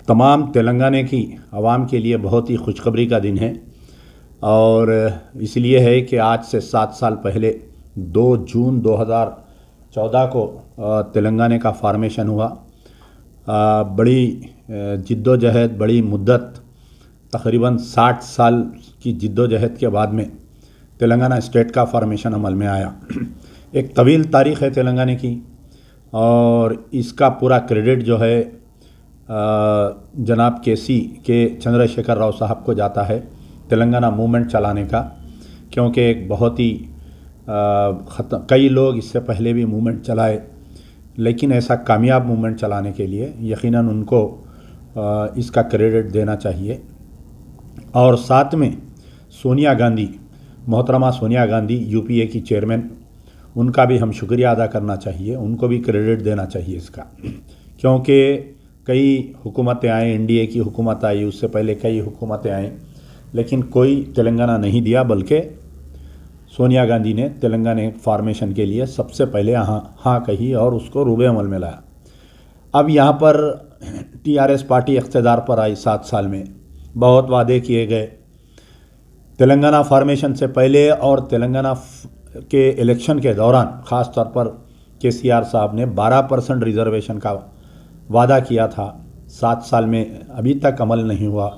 तमाम तेलंगाना की आवाम के लिए बहुत ही खुशखबरी का दिन है और इसलिए है कि आज से 7 साल पहले 2 जून 2014 को तेलंगाना का फॉर्मेशन हुआ। बड़ी जिद्दोजहद, बड़ी मुद्दत, तकरीबन 60 साल की जिद्दोजहद के बाद में तेलंगाना स्टेट का फॉर्मेशन अमल में आया। एक तवील तारीख़ है तेलंगाना की और इसका पूरा क्रेडिट जो है जनाब के चंद्रशेखर राव साहब को जाता है तेलंगाना मूवमेंट चलाने का, क्योंकि एक बहुत ही कई लोग इससे पहले भी मूवमेंट चलाए, लेकिन ऐसा कामयाब मूवमेंट चलाने के लिए यकीनन उनको इसका क्रेडिट देना चाहिए। और साथ में सोनिया गांधी, मोहतरमा सोनिया गांधी यूपीए की चेयरमैन, उनका भी हम शुक्रिया अदा करना चाहिए, उनको भी क्रेडिट देना चाहिए इसका, क्योंकि कई हुकूमतें आई, एनडीए की हुकूमत आई, उससे पहले कई हुकूमतें आई, लेकिन कोई तेलंगाना नहीं दिया, बल्कि सोनिया गांधी ने तेलंगाना फॉर्मेशन के लिए सबसे पहले हाँ कही और उसको रूबे अमल में लाया। अब यहाँ पर टीआरएस पार्टी इख्तिदार पर आई 7 साल में, बहुत वादे किए गए। तेलंगाना फॉर्मेशन से पहले और तेलंगाना के इलेक्शन के दौरान ख़ास तौर पर केसीआर साहब ने 12% रिजर्वेशन का वादा किया था। 7 साल में अभी तक अमल नहीं हुआ।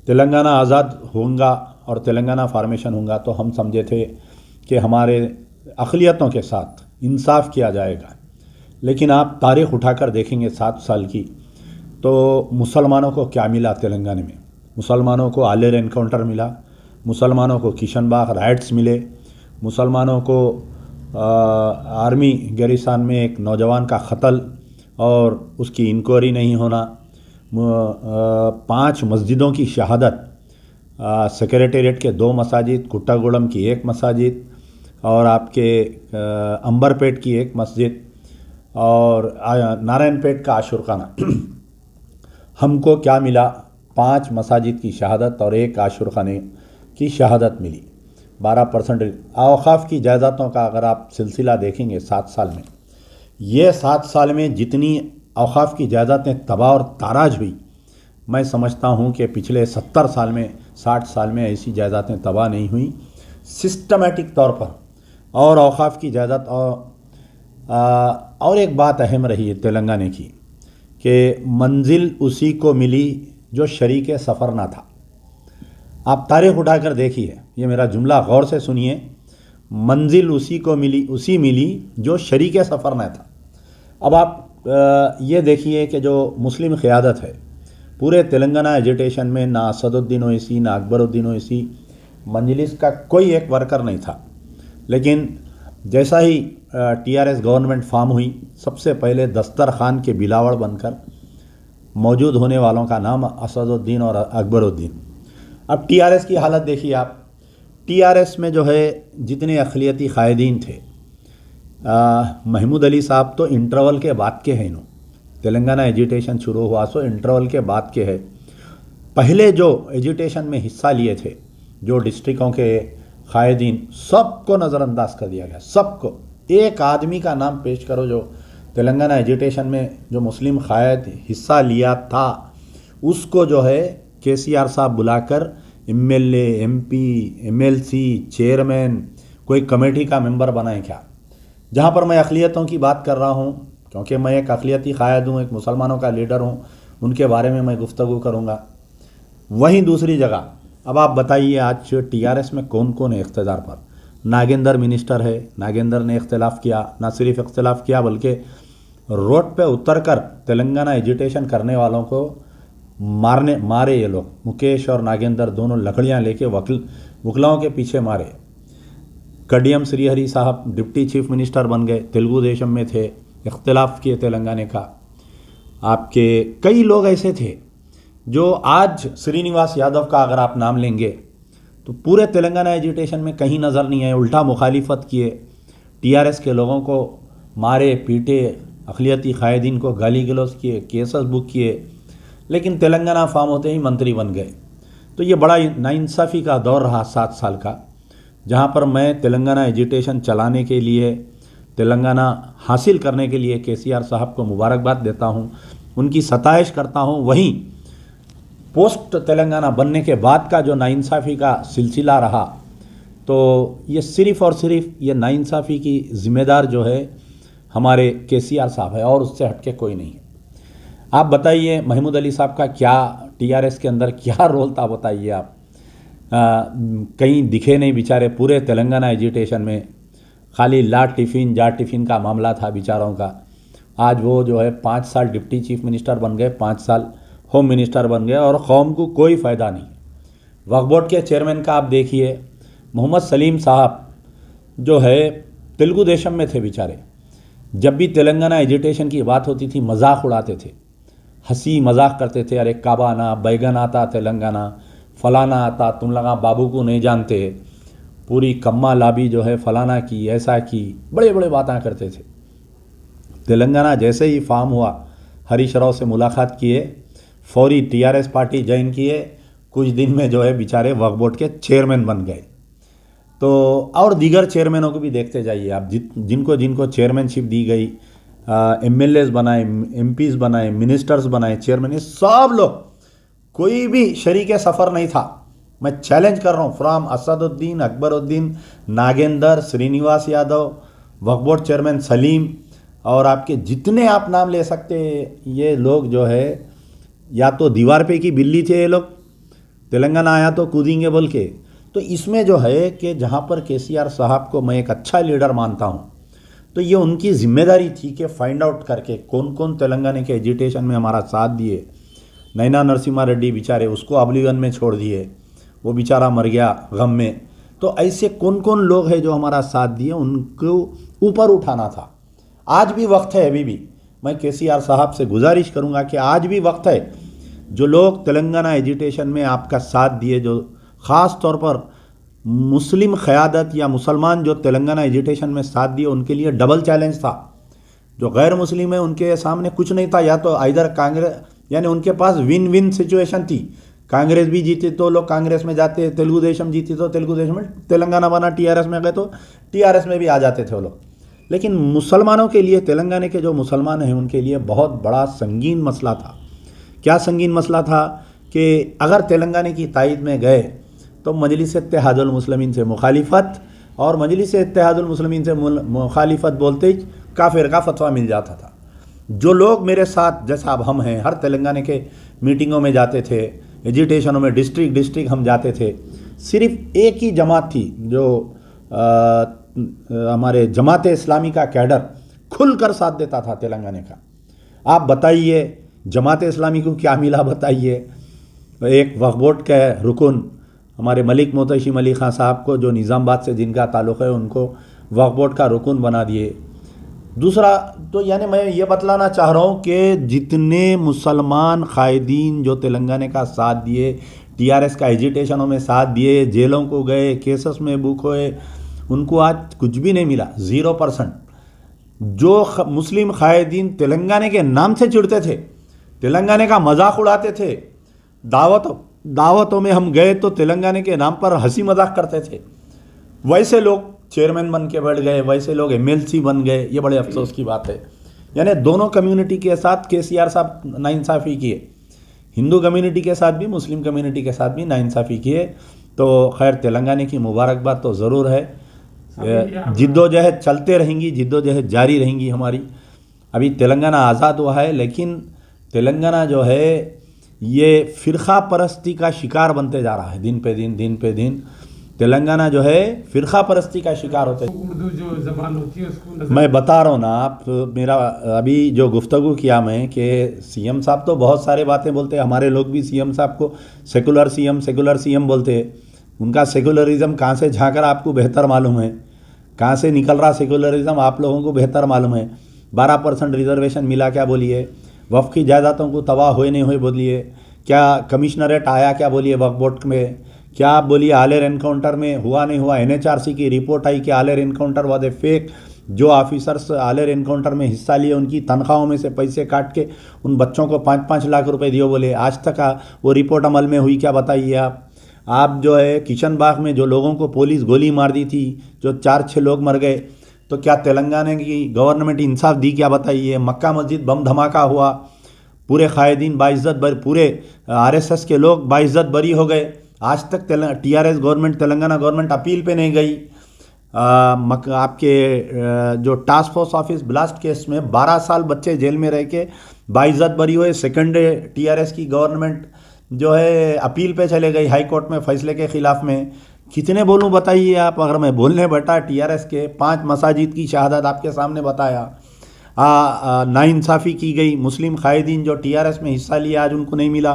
तेलंगाना आज़ाद होगा और तेलंगाना फॉर्मेशन होगा तो हम समझे थे कि हमारे अक़लियतों के साथ इंसाफ किया जाएगा, लेकिन आप तारीख़ उठाकर देखेंगे 7 साल की, तो मुसलमानों को क्या मिला तेलंगाना में? मुसलमानों को आलेर एनकाउंटर मिला, मुसलमानों को किशनबाग राइट्स मिले, मुसलमानों को आर्मी गैरिसान में एक नौजवान का कत्ल और उसकी इंक्वायरी नहीं होना, 5 मस्जिदों की शहादत, सेक्रेटेरिएट के 2 मसाजिद, कुट्टागुड़म की 1 मसाजिद और आपके अंबरपेट की 1 मस्जिद और नारायणपेट का आशुरखाना। हमको क्या मिला? 5 मसाजिद की शहादत और 1 आशुरखाने की शहादत मिली। 12% औक़ाफ़ की जायदादों का अगर आप सिलसिला देखेंगे 7 साल में, ये 7 साल में जितनी औक़ाफ़ की जायदादें तबाह और ताराज हुई, मैं समझता हूँ कि पिछले 70 साल में, 60 साल में ऐसी जायदादें तबाह नहीं हुई सिस्टमेटिक तौर पर। और औक़ाफ़ की जायदाद और एक बात अहम रही है तेलंगाना की कि मंजिल उसी को मिली जो शरीक सफ़र ना था। आप तारीख़ उठाकर देखिए, ये मेरा जुमला गौर से सुनिए, मंजिल उसी को मिली, उसी मिली जो शरीक सफ़र ना था। अब आप ये देखिए कि जो मुस्लिम क़यादत है पूरे तेलंगाना एजिटेशन में, ना असदुद्दीन ओवैसी ना अकबरुद्दीन ओवैसी, मंजलिस का कोई एक वर्कर नहीं था, लेकिन जैसा ही टीआरएस गवर्नमेंट फॉर्म हुई, सबसे पहले दस्तरखान के बिलावड़ बनकर मौजूद होने वालों का नाम असदुद्दीन और अकबरुद्दीन। अब टीआरएस की हालत देखिए आप। टीआरएस में जो है जितने अक़लियती क़ायदीन थे, महमूद अली साहब तो इंटरवल के बाद के हैं, तेलंगाना एजिटेशन शुरू हुआ सो इंटरवल के बाद के है। पहले जो एजिटेशन में हिस्सा लिए थे, जो डिस्ट्रिक्टों के क़ायदीन, सबको नज़रअंदाज कर दिया गया। सबको, एक आदमी का नाम पेश करो जो तेलंगाना एजिटेशन में जो मुस्लिम क़ायद हिस्सा लिया था, उसको जो है केसीआर साहब बुलाकर एमएलए, एमपी, एमएलसी, चेयरमैन, कोई कमेटी का मेंबर बनाए क्या? जहाँ पर मैं अक़लियतों की बात कर रहा हूँ, क्योंकि मैं एक अक़लियती क़ायद हूँ, एक मुसलमानों का लीडर हूँ, उनके बारे में मैं गुफ्तगू करूँगा। वहीं दूसरी जगह अब आप बताइए आज टीआरएस में कौन कौन है इख्तिदार पर? नागेंद्र मिनिस्टर है, नागेंद्र ने इख्तिलाफ़ किया, ना सिर्फ इख्तिलाफ़ किया बल्कि रोड पे उतर कर तेलंगाना एजिटेशन करने वालों को मारे ये लोग। मुकेश और नागेंद्र दोनों लकड़ियाँ लेके वकीलों के पीछे मारे। कडियम श्रीहरि साहब डिप्टी चीफ मिनिस्टर बन गए, तेलुगु देशम में थे, इख्तिलाफ़ किए तेलंगाना का। आपके कई लोग ऐसे थे जो आज श्रीनिवास यादव का अगर आप नाम लेंगे तो पूरे तेलंगाना एजिटेशन में कहीं नज़र नहीं आए, उल्टा मुखालिफत किए, टीआरएस के लोगों को मारे पीटे, अक़लियती क़ायदीन को गाली गलौज किए, केसेस बुक किए, लेकिन तेलंगाना फॉर्म होते ही मंत्री बन गए। तो ये बड़ा नाइंसाफ़ी का दौर रहा 7 साल का, जहाँ पर मैं तेलंगाना एजिटेशन चलाने के लिए, तेलंगाना हासिल करने के लिए केसीआर साहब को मुबारकबाद देता हूँ उनकी सताइश करता हूँ। वहीं पोस्ट तेलंगाना बनने के बाद का जो नाइंसाफ़ी का सिलसिला रहा, तो ये सिर्फ़ और सिर्फ ये नाइंसाफ़ी की ज़िम्मेदार जो है हमारे केसीआर साहब है, और उससे हटके कोई नहीं है। आप बताइए महमूद अली साहब का क्या टीआरएस के अंदर क्या रोल था, बताइए आप। कहीं दिखे नहीं बेचारे पूरे तेलंगाना एजिटेशन में, खाली ला टिफ़िन जा टिफ़िन का मामला था बेचारों का। आज वो जो है 5 साल डिप्टी चीफ मिनिस्टर बन गए, 5 साल होम मिनिस्टर बन गए, और कौम को कोई फ़ायदा नहीं। वक्फ बोर्ड के चेयरमैन का आप देखिए, मोहम्मद सलीम साहब जो है तेलुगु देशम में थे बेचारे। जब भी तेलंगाना एजिटेशन की बात होती थी मजाक उड़ाते थे, हंसी मजाक करते थे, अरे काबा आना, बैगन आता तेलंगाना, फलाना आता, तुम लगा बाबू को नहीं जानते, पूरी कम्मा लाबी जो है फलाना की, ऐसा की, बड़े बड़े बातें करते थे। तेलंगाना जैसे ही फॉर्म हुआ, हरीश राव से मुलाकात किए, फौरी टीआरएस पार्टी ज्वाइन किए, कुछ दिन में जो है बेचारे वक्फ बोर्ड के चेयरमैन बन गए। तो और दीगर चेयरमैनों को भी देखते जाइए आप, जिनको जिनको चेयरमैनशिप दी गई, एमएलएस बनाए, एमपीज बनाए, मिनिस्टर्स बनाए, चेयरमैन, ये सब लोग, कोई भी शरीक सफ़र नहीं था। मैं चैलेंज कर रहा हूँ, फ्राम असदुद्दीन, अकबरुद्दीन, नागेंद्र, श्रीनिवास यादव, वक्फ बोर्ड चेयरमैन सलीम, और आपके जितने आप नाम ले सकते, ये लोग जो है या तो दीवार पे की बिल्ली थे ये लोग, तेलंगाना आया तो कूदेंगे बोल के। तो इसमें जो है कि जहाँ पर केसीआर साहब को मैं एक अच्छा लीडर मानता हूँ, तो ये उनकी जिम्मेदारी थी कि फाइंड आउट करके कौन कौन तेलंगाना के एजिटेशन में हमारा साथ दिए। नैना नरसिम्हा रेड्डी बेचारे, उसको ऑब्लिवियन में छोड़ दिए, वो बेचारा मर गया गम में। तो ऐसे कौन कौन लोग हैं जो हमारा साथ दिए, उनको ऊपर उठाना था। आज भी वक्त है, अभी भी मैं केसीआर साहब से गुजारिश करूंगा कि आज भी वक्त है, जो लोग तेलंगाना एजिटेशन में आपका साथ दिए, जो ख़ास तौर पर मुस्लिम क़यादत या मुसलमान जो तेलंगाना एजिटेशन में साथ दिए, उनके लिए डबल चैलेंज था। जो गैर मुस्लिम है उनके सामने कुछ नहीं था, या तो इधर कांग्रेस, यानी उनके पास विन विन सिचुएशन थी। कांग्रेस भी जीती तो लोग कांग्रेस में जाते, तेलुगु देशम जीती तो तेलुगु देशम में, तेलंगाना बना टीआरएस में गए तो टीआरएस में भी आ जाते थे वो लोग। लेकिन मुसलमानों के लिए, तेलंगाना के जो मुसलमान हैं उनके लिए बहुत बड़ा संगीन मसला था। क्या संगीन मसला था कि अगर तेलंगाना की तायद में गए तो मजलिस इत्तेहादुल मुस्लिमीन से मुखालिफत, और मजलिस इत्तेहादुल मुस्लिमीन से मुखालिफत बोलते ही काफिर का फतवा मिल जाता था। जो लोग मेरे साथ, जैसा अब हम हैं, हर तेलंगाना के मीटिंगों में जाते थे, एजिटेशनों में डिस्ट्रिक्ट हम जाते थे, सिर्फ एक ही जमात थी जो हमारे जमात इस्लामी का कैडर खुलकर साथ देता था तेलंगाना का। आप बताइए जमात इस्लामी को क्या मिला, बताइए। एक वक्फ बोर्ड के रुकन हमारे मलिक मोहतशिम अली खां साहब को, जो निज़ामाबाद से जिनका ताल्लुक़ है, उनको वक्फ बोर्ड का रुकन बना दिए। दूसरा तो यानी मैं ये बतलाना चाह रहा हूँ कि जितने मुसलमान कायदीन जो तेलंगाना का साथ दिए, टीआरएस का एजिटेशनों में साथ दिए, जेलों को गए, केसेस में बुक हुए, उनको आज कुछ भी नहीं मिला, 0%। जो मुस्लिम कायदीन तेलंगाना के नाम से चिढ़ते थे, तेलंगाना का मजाक उड़ाते थे, दावतों में हम गए तो तेलंगाना के नाम पर हंसी मजाक करते थे, वैसे लोग चेयरमैन बन के बैठ गए, वैसे लोग एमएलसी बन गए। ये बड़े अफसोस की बात है। यानी दोनों कम्युनिटी के साथ केसीआर साहब नाइंसाफ़ी किए, हिंदू कम्युनिटी के साथ भी, मुस्लिम कम्युनिटी के साथ भी नाइंसाफ़ी किए। तो खैर तेलंगाना की मुबारकबाद तो ज़रूर है। जिद्दोजहद चलते रहेंगी, जिद्दोजहद जारी रहेंगी हमारी। अभी तेलंगाना आज़ाद हुआ है, लेकिन तेलंगाना जो है ये फ़िरक़ा परस्ती का शिकार बनते जा रहा है, दिन पे दिन तेलंगाना जो है फ़िरक़ा परस्ती का शिकार होते है। उर्दू जो ज़बान होती है उसको मैं बता रहा हूँ ना, आप मेरा अभी जो गुफ्तगू किया मैं कि सीएम साहब तो बहुत सारे बातें बोलते हैं, हमारे लोग भी सीएम साहब को सेकुलर सीएम बोलते हैं। उनका सेकुलरिज्म कहाँ से झांक रहा आपको बेहतर मालूम है, कहाँ से निकल रहा सेकुलरिज्म आप लोगों को बेहतर मालूम है। 12% रिजर्वेशन मिला क्या बोलिए, वफ़ की जायदादों को तबाह हुए नहीं हुए बोलिए, क्या कमिश्नरेट आया क्या बोलिए वक्फ बोर्ड में, क्या आप बोलिए आलेर एनकाउंटर में हुआ नहीं हुआ। एनएचआरसी की रिपोर्ट आई कि Aler encounter was a fake. जो ऑफिसर्स आलेर एनकाउंटर में हिस्सा लिए उनकी तनख्वाहों में से पैसे काट के उन बच्चों को 5-5 लाख रुपए दिए बोले, आज तक वो रिपोर्ट अमल में हुई क्या, बताइए आप जो है किशन बाग में जो लोगों को पुलिस गोली मार दी थी, जो 4-6 लोग मर गए, तो क्या तेलंगाना की गवर्नमेंट इंसाफ दी क्या, बताइए। मक्का मस्जिद बम धमाका हुआ, पूरे कायदीन बाइज्जत पूरे आरएसएस के लोग बाइज्जत बरी हो गए। आज तक TRS government, Telangana government appeal पे नहीं गई। आपके जो task force office blast case में 12 साल बच्चे जेल में रह के बाइज्जत बरी हुए। सेकंड टीआरएस की गवर्नमेंट जो है अपील पे चले गई हाई कोर्ट में फैसले के खिलाफ में। कितने बोलूं बताइए आप, अगर मैं बोलने बैठा टीआरएस के 5 मसाजिद की शहादत आपके सामने बताया। नाइंसाफ़ी की गई, मुस्लिम कायदीन जो टीआरएस में हिस्सा लिया आज उनको नहीं मिला।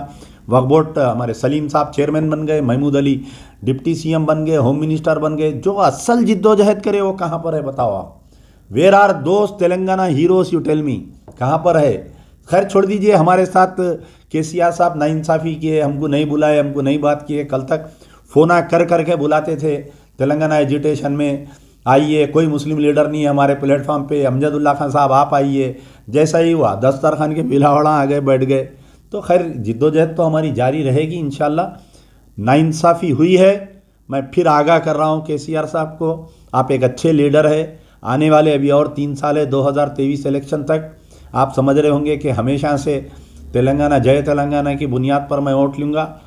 वक्फ बोर्ड हमारे सलीम साहब चेयरमैन बन गए, महमूद अली डिप्टी सीएम बन गए, होम मिनिस्टर बन गए। जो असल जिद्दोजहद करे वो कहाँ पर है बताओ आप? वेयर आर दोस्त Telangana heroes, you tell me, कहाँ पर है? खैर छोड़ दीजिए, हमारे साथ केसीआर साहब नाइंसाफ़ी किए, हमको नहीं बुलाए, हमको नहीं बात किए। कल तक फ़ोना कर करके बुलाते थे तेलंगाना एजिटेशन में, आइए, कोई मुस्लिम लीडर नहीं है हमारे प्लेटफॉर्म पे, अमजदुल्ला खान साहब आप आइए। जैसा ही हुआ दस्तरखान के बिलावड़ा आ गए, बैठ गए। तो खैर जिद्दोजहद तो हमारी जारी रहेगी इंशाल्लाह। नाइंसाफ़ी हुई है, मैं फिर आगाह कर रहा हूँ केसीआर साहब को, आप एक अच्छे लीडर है। आने वाले अभी और 3 साल है, 2023 इलेक्शन तक। आप समझ रहे होंगे कि हमेशा से तेलंगाना जय तेलंगाना की बुनियाद पर मैं वोट लूँगा,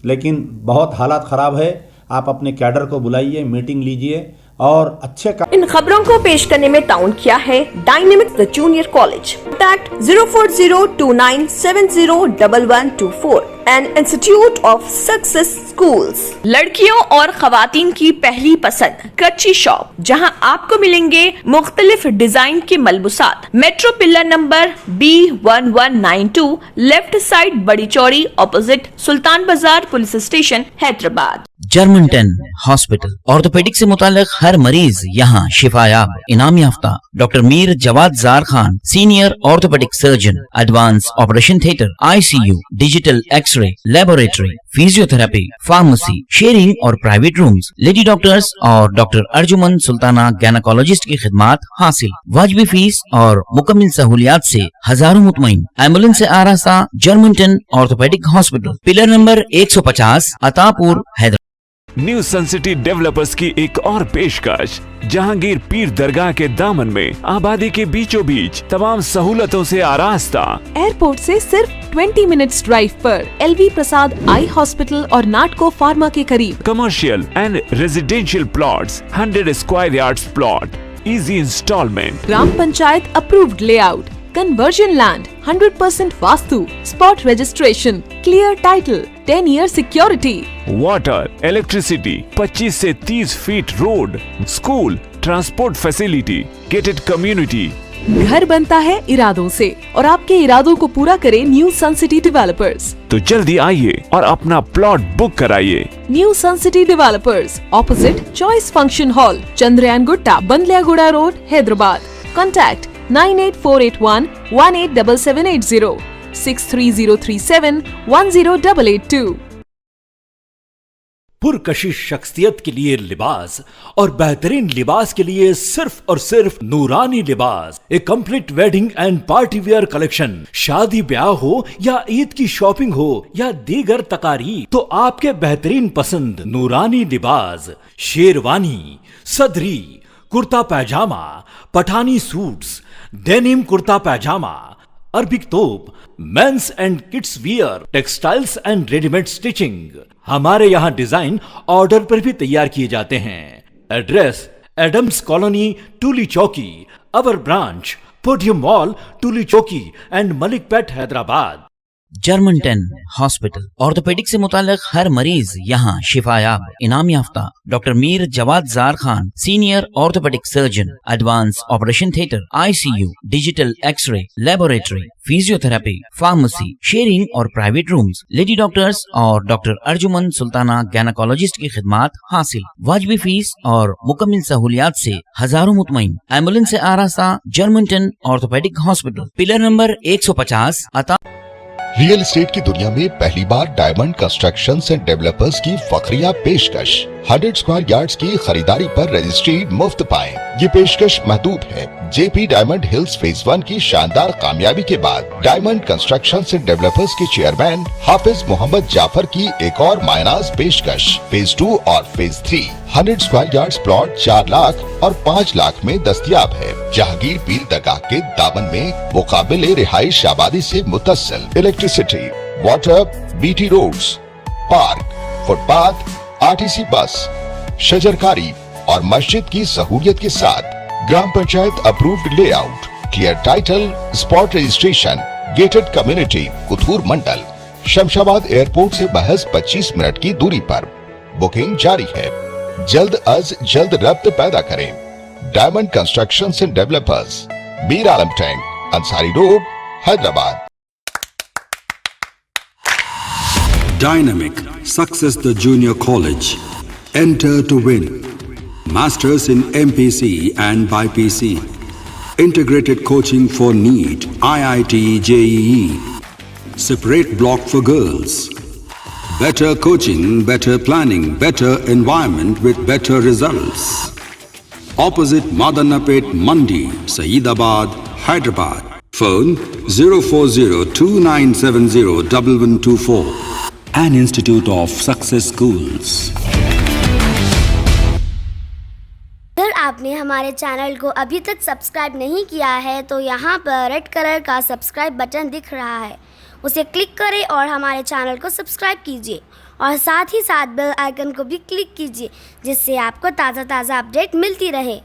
लेकिन बहुत हालात ख़राब है। आप अपने कैडर को बुलाइए, मीटिंग लीजिए और अच्छे इन खबरों को पेश करने में ताउन किया है dynamics the junior college. Contact 04029701124 and institute of success schools. लड़कियों और खवातीन की पहली पसंद कच्ची शॉप, जहां आपको मिलेंगे मुख्तलिफ डिजाइन के मलबूसात। Metro pillar number B1192, left side बड़ी चौड़ी, opposite Sultan Bazaar police station, Hyderabad. Germanten hospital, orthopaedic से मुताल्लिक हर मरीज यहाँ शिफायाब। इनाम याफ्ता doctor Mir Jawad Jar Khan, senior orthopaedic surgeon, advance operation theatre, ICU, digital x ray, laboratory, physiotherapy, pharmacy, sharing और प्राइवेट रूम्स, लेडी डॉक्टर्स और डॉक्टर अर्जुमन सुल्ताना गैनाकोलॉजिस्ट की खिदमात हासिल। वाजिबी फीस और मुकम्मल सहूलियात से हजारों मुतमईन। एम्बुलेंस से आरास्ता Germanten orthopaedic hospital, pillar number 150, Attapur, Hyderabad. New sun city developers की एक और पेशकश, जहांगीर पीर दरगाह के दामन में आबादी के बीचों बीच तमाम सहूलतों से आरास्ता। एयरपोर्ट से सिर्फ 20 मिनट्स ड्राइव पर LV प्रसाद आई हॉस्पिटल और नाटको फार्मा के करीब। Commercial and residential plots, 100 square yards plot, easy installment. ग्राम panchayat approved layout, conversion land, 100% vastu, spot registration, clear title, 10 year security. Water, electricity, 25 से 30 feet road, school, transport facility, gated community. घर बनता है इरादों से और आपके इरादों को पूरा करे न्यू सन सिटी डेवलपर्स। तो जल्दी आइए और अपना प्लॉट बुक कराइए। New sun city developers, opposite choice function hall, Chandrayangutta, Bandliaguda road, Hyderabad. Contact 9848118780, 63037108882। पुरकशिश शख्सियत के लिए लिबास और बेहतरीन लिबास के लिए सिर्फ और सिर्फ नूरानी लिबास, a complete wedding and party wear collection. शादी ब्याह हो या ईद की शॉपिंग हो या दीगर तकारीब, तो आपके बेहतरीन पसंद नूरानी लिबास, शेरवानी, सदरी, कुर्ता पैजामा, पठानी सूट्स, डेनिम कुर्ता पैजामा, अरबिक तोप, mens and kids wear, textiles and readymade stitching. हमारे यहाँ डिजाइन ऑर्डर पर भी तैयार किए जाते हैं। Address Adams colony, Toli Chowki. Our branch podium mall, Toli Chowki and Malakpet, Hyderabad. Germanten hospital, orthopaedic से मुताल्लिक हर मरीज यहाँ शिफायाब। इनाम याफ्ता doctor Mir Jawad Jar Khan, senior orthopaedic surgeon, advance operation theatre, ICU, digital x ray, laboratory, physiotherapy, pharmacy, sharing और प्राइवेट रूम्स, लेडी डॉक्टर्स और डॉक्टर अर्जुमन सुल्ताना गैनाकोलॉजिस्ट की खिदमात हासिल। वाजिबी फीस और मुकम्मल सहूलियात से हजारों मुतमईन। एम्बुलेंस से आरास्ता Germanten orthopaedic hospital, pillar number 150, अता। रियल एस्टेट की दुनिया में पहली बार डायमंड कंस्ट्रक्शंस एंड डेवलपर्स की फखरिया पेशकश 100 स्क्वायर यार्ड्स की खरीदारी पर रजिस्ट्री मुफ्त पाएं। ये पेशकश महदूद है। जेपी डायमंड हिल्स फेज 1 की शानदार कामयाबी के बाद डायमंड कंस्ट्रक्शन एंड डेवलपर्स के चेयरमैन हाफिज मोहम्मद जाफर की एक और मायनाज पेशकश फेज 2 और phase 3 100 square yards plot 4 lakh और 5 लाख में दस्तयाब है। जहांगीर पीर दरगाह के दामन में मुकाबिले रिहाइश आबादी से मुतस्सिल electricity, water, BT roads, park, footpath, RTC bus, शजरकारी और मस्जिद की सहूलियत के साथ ग्राम panchayat approved layout, clear title, spot registration, gated community, Kuthur mandal, Shamshabad airport से महज 25 मिनट की दूरी पर। बुकिंग जारी है। जल्द अज जल्द रब्त पैदा करें। Diamond construction and developers, Mir Alam tank, Ansari road, Hyderabad. Dynamic Success the Junior College. Enter to win. Masters in MPC and BPC. Integrated coaching for NEET, IIT, JEE. Separate block for girls. Better coaching, better planning, better environment with better results. Opposite Madanapet Mandi, Saeedabad, Hyderabad. Phone 04029701124. An Institute of Success Schools. अगर आपने हमारे channel को अभी तक subscribe नहीं किया है तो यहाँ पर रेड कलर का सब्सक्राइब बटन दिख रहा है, उसे क्लिक करें और हमारे चैनल को सब्सक्राइब कीजिए और साथ ही साथ बेल आइकन को भी क्लिक कीजिए जिससे आपको ताज़ा अपडेट मिलती रहे।